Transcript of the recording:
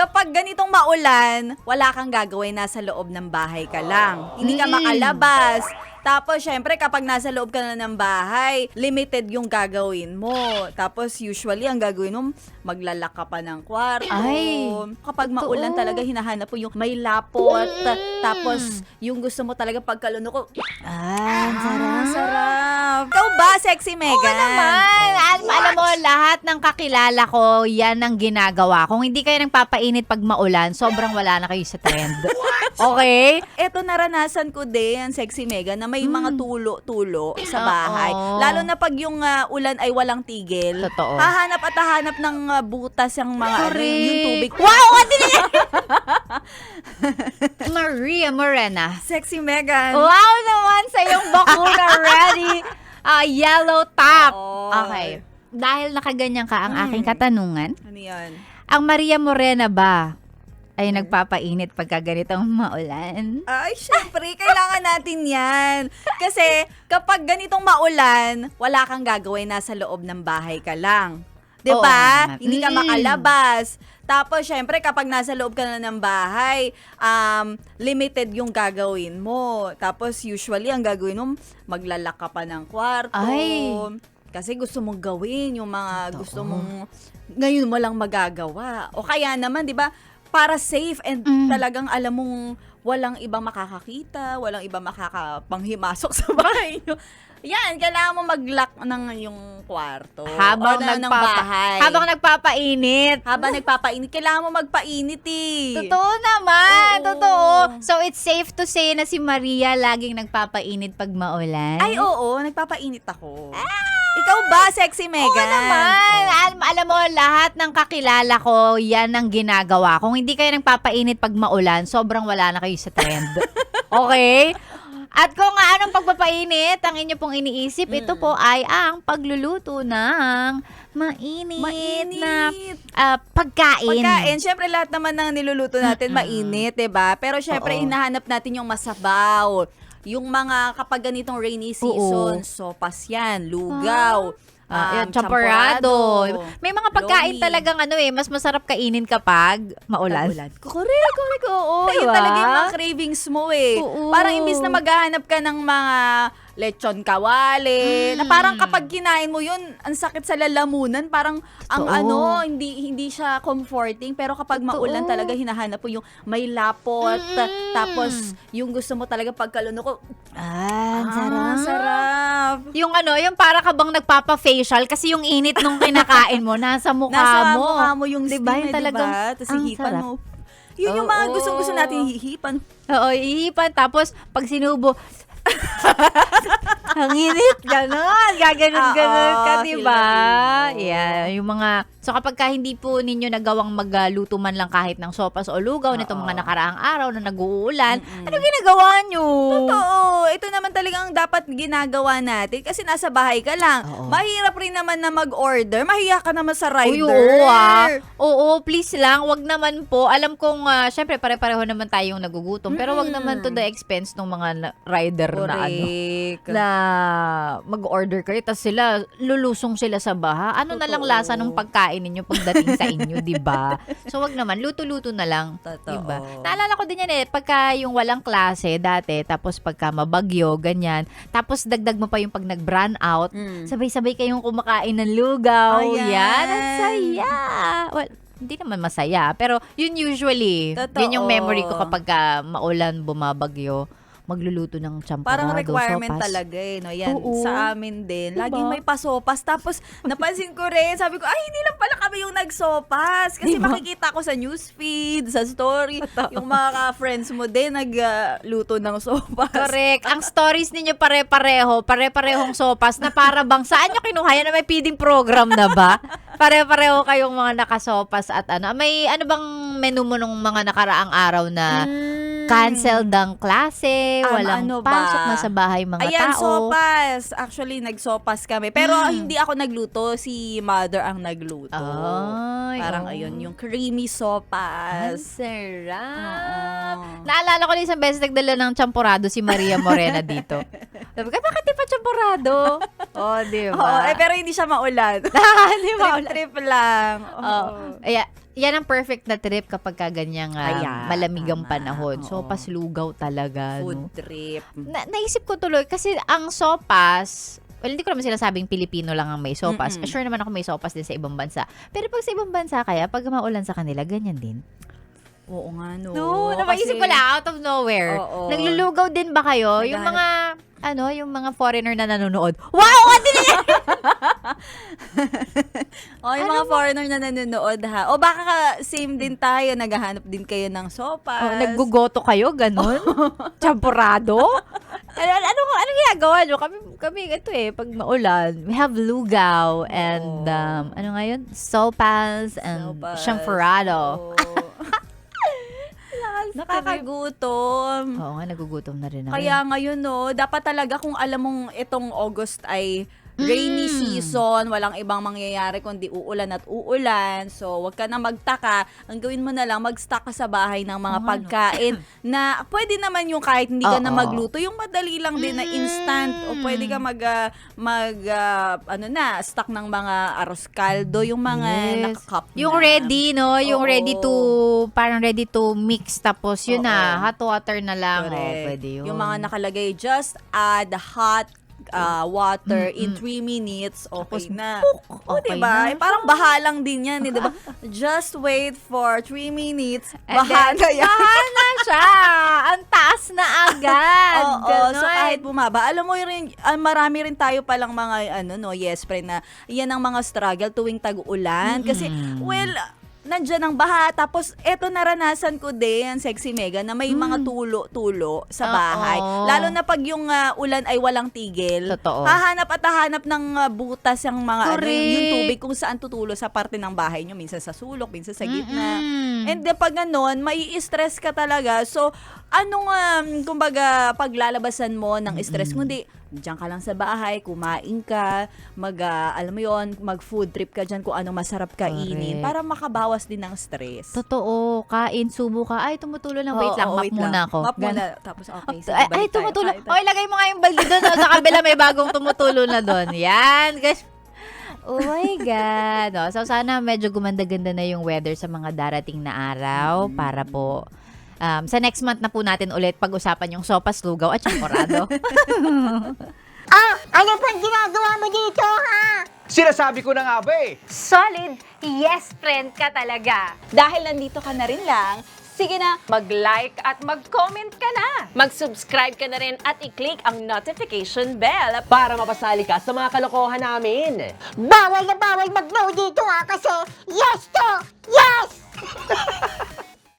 kapag ganitong maulan, wala kang gagawin, nasa loob ng bahay ka lang. Hindi ka makalabas. Tapos, syempre, kapag nasa loob ka na ng bahay, limited yung gagawin mo. Tapos, usually, ang gagawin mo, maglalak ka pa ng kwarto. Ay, kapag totoo. maulan talaga, hinahanap mo yung may lapot. Tapos, yung gusto mo talaga pagkaluno ko, sarap. Ikaw ba, sexy Megan? Oo naman. Alam mo, lahat ng kakilala ko, yan ang ginagawa. Kung hindi kayo nagpapainit pag maulan, sobrang wala na kayo sa trend. Okay? Eto, naranasan ko din, sexy Megan, na may mga tulo-tulo sa Oo. bahay. Lalo na pag yung ulan ay walang tigil. Totoo. Hahanap at hahanap ng butas yung mga yung tubig. Wow! Maria Morena. Sexy Megan. Wow naman sa iyong bakura ready. Yellow top. Oo. Okay. Dahil nakaganyan ka, ang aking katanungan, Ano yan? ang Maria Morena ba ay nagpapainit pagka ganitong maulan? Ay, syempre, kailangan natin yan. Kasi kapag ganitong maulan, wala kang gagawin, nasa loob ng bahay ka lang. 'Di Oo ba? nga. Hindi ka makalabas. Tapos, syempre, kapag nasa loob ka na ng bahay, limited yung gagawin mo. Tapos, usually, ang gagawin mo, maglalak ka pa ng kwarto. Ay. Kasi gusto mong gawin yung mga gusto mong ngayon mo lang magagawa. O kaya naman, 'di ba, para safe and talagang alam mong walang ibang makakakita, walang ibang makakapanghimasok sa bahay nyo. Yan, kailangan mo mag-lock ng yung kwarto. Habang O ng bahay. habang nagpapainit. Habang nagpapainit, kailangan mo magpainit eh. Totoo naman, Oo. totoo. So it's safe to say na si Maria laging nagpapainit pag maulan? Ay, oo, nagpapainit ako. Ikaw ba, sexy Megan? Oo naman. Alam mo, lahat ng kakilala ko, yan ang ginagawa. Kung hindi kayo nagpapainit pag maulan, sobrang wala na kayo sa trend. Okay? At kung anong pagpapainit ang inyo pong iniisip, ito po ay ang pagluluto ng mainit na pagkain. Pagkain, syempre lahat naman ng niluluto natin mainit, 'di ba? Pero syempre Oo. hinahanap natin yung masabaw. Yung mga kapag ganitong rainy season, sopas yan, lugaw, champorado. May mga pagkain lomi. talagang mas masarap kainin kapag maulan. Correct, oo. Yun Diba? talaga yung mga cravings mo eh. Oo. Parang imbis na maghahanap ka ng mga lechon kawali, na parang kapag kinain mo yun, ang sakit sa lalamunan, parang ang Totoo. hindi siya comforting, pero kapag Totoo. maulan talaga, hinahanap mo yung may lapot, tapos yung gusto mo talaga pagkaluno ko, sarap. Yung yung para ka bang nagpapa-facial kasi yung init nung kinakain mo, nasa mukha Nasa mo. mukha mo yung Diba? steam, Yung talagang, Tapos ang hihipan sarap. mo. Yun yung mga Oo. gustong-gusto natin hihipan. Oo, ihipan. Tapos, pag sinubo, ang init, gano'n. Gaganon-ganon ka, feel diba? na feel mo. Yeah, yung mga... So, kapag ka hindi po ninyo nagawang magluto man lang kahit ng sopas o lugaw nitong mga nakaraang araw na nag-uulan, ano ginagawa nyo? Totoo. Ito naman talagang dapat ginagawa natin kasi nasa bahay ka lang. Oo. Mahirap rin naman na mag-order. Mahiya ka naman sa Uy, rider. oo, please lang, wag naman po. Alam kong, syempre, pare-pareho naman tayong nagugutom. Pero wag naman to the expense ng mga rider na Correct. na mag-order kayo, tapos sila, lulusong sila sa baha. Ano na lang Totoo. lasa ng pagkain ninyo pagdating sa inyo, di ba? So, wag naman, luto-luto na lang. Totoo. Di ba? Naalala ko din yan pagka yung walang klase dati, tapos pagka mabagyo, ganyan, tapos dagdag mo pa yung pag nag-brand out, sabay-sabay kayong kumakain ng lugaw. Ayan. Yan, ang saya. Well, hindi naman masaya, pero yun usually, Totoo. yun yung memory ko kapag maulan, bumabagyo, magluluto ng champorado, Parang requirement sopas. talaga no? Yan, Oo. sa amin din. Diba? Laging may pasopas. Tapos, napansin ko rin, sabi ko, ay, hindi lang pala kami yung nagsopas. Kasi Diba? makikita ko sa newsfeed, sa story, yung mga friends mo din nagluto ng sopas. Correct. Ang stories ninyo pare-parehong sopas na para bang saan nyo kinuha yan na may feeding program na ba? Pare-pareho kayong mga nakasopas at may bang menu mo nung mga nakaraang araw na canceled ang klase, walang ano ba? pasok na sa bahay mga Ayan, tao. sopas. Actually, nagsopas kami. Pero hindi ako nagluto. Si mother ang nagluto. Ay, Parang oo. ayun, yung creamy Ang sopas. sarap. Oo. Naalala ko din isang beses nagdala ng champorado si Maria Morena dito. Sabi ko, bakit di pa champorado? Di Oo, ba? pero hindi siya maulan. Di ba? Trip lang. Oh, yan ang perfect na trip kapag ganyang Kaya, malamig ang tama. panahon. Oo. Sopas lugaw talaga. Food No? trip. Naisip ko tuloy, kasi ang sopas, well, hindi ko naman sinasabing Pilipino lang ang may sopas. Mm-mm. Sure naman ako may sopas din sa ibang bansa. Pero pag sa ibang bansa kaya, pag maulan sa kanila, ganyan din. Oo nga, no. No, napaisip Kasi- ko lang, out of nowhere. Oo. Naglulugaw din ba kayo? Yung Naghahanap- mga, yung mga foreigner na nanonood. Wow! Ano yan? Yung mga foreigner na nanonood ha. O baka same din tayo, naghahanap din kayo ng sopas. Oh, naggugoto kayo, ganun? Champurado? Ano ginagawa nyo? Kami ito pag maulan, we have lugaw and, ano nga yun? Sopas and Sopas. champurado. Oo. Nakakagutom. Oo nga, nagugutom na rin ako. Kaya ngayon, no, dapat talaga kung alam mong itong August ay rainy season, walang ibang mangyayari kundi uulan at uulan. So, wag ka na magtaka. Ang gawin mo na lang, mag-stock ka sa bahay ng mga Oo, pagkain na pwede naman yung kahit hindi ka na Oo. magluto, yung madali lang din na instant. O pwede ka stock ng mga arroz caldo, yung mga Yes. nakakup na. Yung ready, no? Yung Oo. parang ready to mix. Tapos yun Oo. na, hot water na lang. Correct. Pwede yun. Yung mga nakalagay, just add hot water in 3 minutes, okay na. O, okay diba? na. Parang bahalang din yan, diba? Just wait for 3 minutes, And bahala then, yan. bahala siya. Ang taas na agad. Oo, Ganon. so kahit bumaba, alam mo rin, marami rin tayo palang mga, yes, friend, na yan ang mga struggle tuwing tag-ulan. Kasi, well, nandyan ang baha. Tapos, eto naranasan ko din, Sexy Mega, na may mga tulo-tulo sa bahay. Oo. Lalo na pag yung ulan ay walang tigil. Totoo. Hahanap at hahanap ng butas yung mga Correct. yung tubig kung saan tutulo sa parte ng bahay nyo. Minsan sa sulok, minsan sa gitna. Mm-mm. And then pag ganon, mai-stress ka talaga. So, kumbaga, paglalabasan mo ng stress mo, di, diyan ka lang sa bahay, kumain ka, alam mo yon, mag-food trip ka dyan kung anong masarap kainin Correct. para makabawas din ng stress. Totoo. Kain, subo ka. Ay, tumutulo lang. Wait lang, map muna ako. Map muna. Ganon. Tapos, okay, sige, Ay, balik tayo. tumutulo. Kain tayo. Okay, lagay mo nga yung balde doon. Sa kabila may bagong tumutulo na doon. Yan, guys. Oh my God. No, so, sana medyo gumanda-ganda na yung weather sa mga darating na araw para po sa next month na po natin ulit pag-usapan yung sopas, lugaw at champorado. Ano pang ginagawa mo dito, ha? Sinasabi ko na nga ba eh. Solid yes friend ka talaga. Dahil nandito ka na rin lang, sige na, Mag-like at mag-comment ka na. Mag-subscribe ka na rin at i-click ang notification bell. Para mapasali ka sa mga kalokohan namin. Bawal na bawal mag-no dito, ha? Kasi yes to yes!